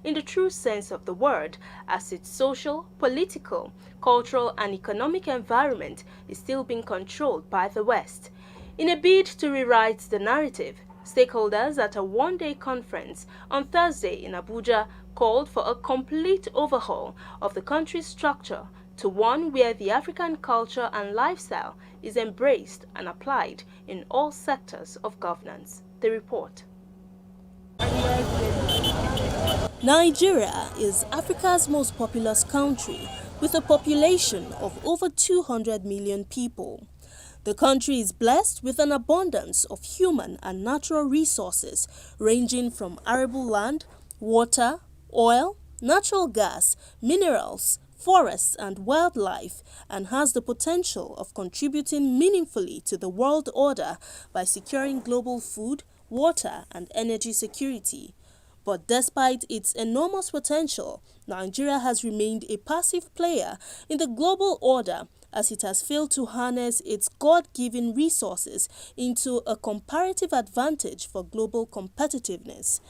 in the true sense of the word, as its social, political, cultural and economic environment is still being controlled by the West. In a bid to rewrite the narrative, stakeholders at a one-day conference on Thursday in Abuja called for a complete overhaul of the country's structure to one where the African culture and lifestyle is embraced and applied in all sectors of governance. The report. Nigeria is Africa's most populous country with a population of over 200 million people. The country is blessed with an abundance of human and natural resources ranging from arable land, water, oil, natural gas, minerals, forests and wildlife, and has the potential of contributing meaningfully to the world order by securing global food, water and energy security. But despite its enormous potential, Nigeria has remained a passive player in the global order as it has failed to harness its God-given resources into a comparative advantage for global competitiveness.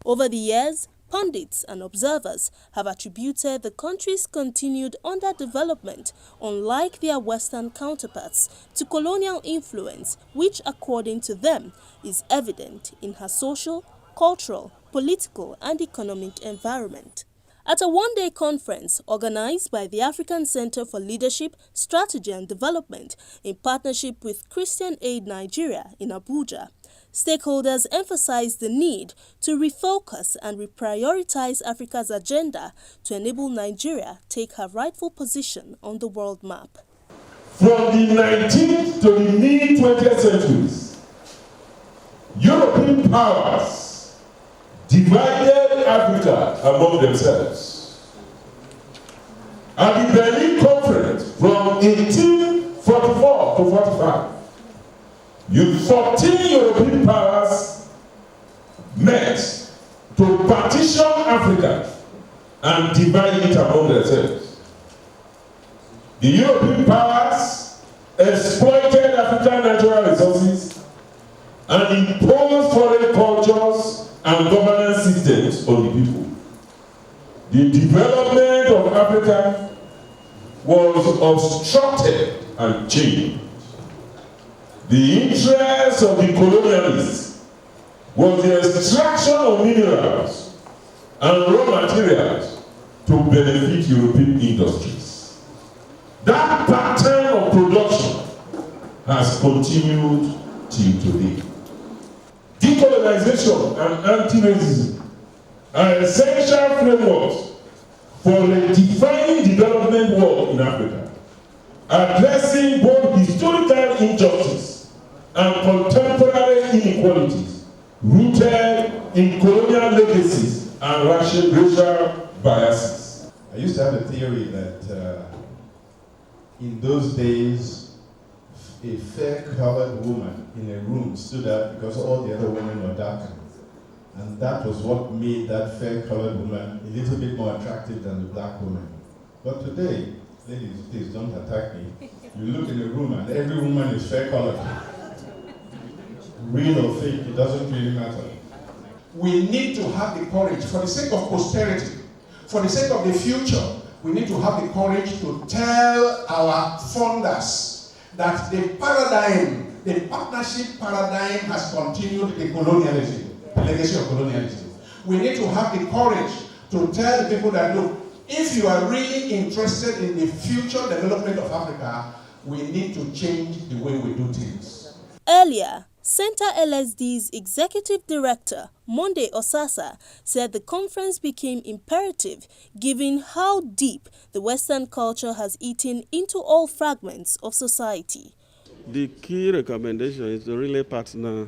Over the years, pundits and observers have attributed the country's continued underdevelopment, unlike their Western counterparts, to colonial influence, which, according to them, is evident in her social, cultural, political and economic environment. At a one-day conference organized by the African Center for Leadership, Strategy and Development in partnership with Christian Aid Nigeria in Abuja, stakeholders emphasized the need to refocus and reprioritize Africa's agenda to enable Nigeria take her rightful position on the world map. From the 19th to the mid-20th centuries, European powers divided Africa among themselves. At the Berlin Conference from 1844 to 45, 14 European powers met to partition Africa and divide it among themselves. The European powers exploited African natural resources and imposed foreign cultures and governance systems on the people. The development of Africa was obstructed and changed. The interest of the colonialists was the extraction of minerals and raw materials to benefit European industries. That pattern of production has continued till today. Decolonization and anti-racism are essential frameworks for redefining development work in Africa, addressing both historical injustice and contemporary inequalities rooted in colonial legacies and racial biases. I used to have a theory that in those days, a fair-colored woman in a room stood out because all the other women were darker. And that was what made that fair-colored woman a little bit more attractive than the black woman. But today, ladies, please don't attack me. You look in a room and every woman is fair-colored. Real or fake, it doesn't really matter. We need to have the courage, for the sake of posterity, for the sake of the future, we need to have the courage to tell our funders that the paradigm, the partnership paradigm has continued the colonialism, the legacy of colonialism. We need to have the courage to tell the people that, look, if you are really interested in the future development of Africa, we need to change the way we do things. Earlier, Center LSD's Executive Director, Monday Osasa, said the conference became imperative given how deep the Western culture has eaten into all fragments of society. The key recommendation is to really partner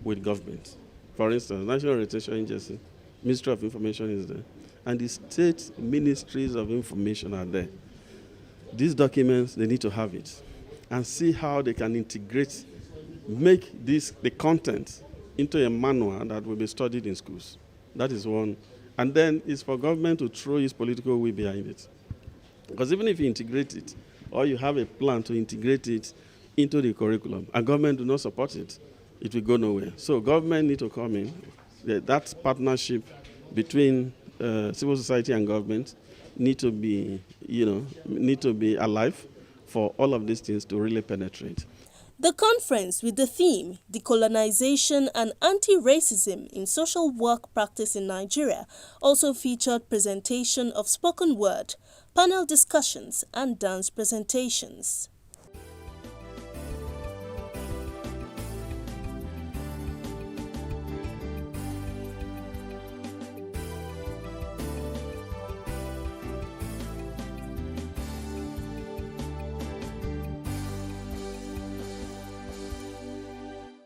with government. For instance, National Orientation Agency, Ministry of Information is there, and the state ministries of information are there. These documents, they need to have it and see how they can integrate, make the content into a manual that will be studied in schools. That is one. And then it's for government to throw its political will behind it. Because even if you integrate it, or you have a plan to integrate it into the curriculum, and government do not support it, it will go nowhere. So government need to come in. That partnership between civil society and government need to be, alive for all of these things to really penetrate. The conference, with the theme Decolonization and Anti-Racism in Social Work Practice in Nigeria, also featured presentation of spoken word, panel discussions and dance presentations.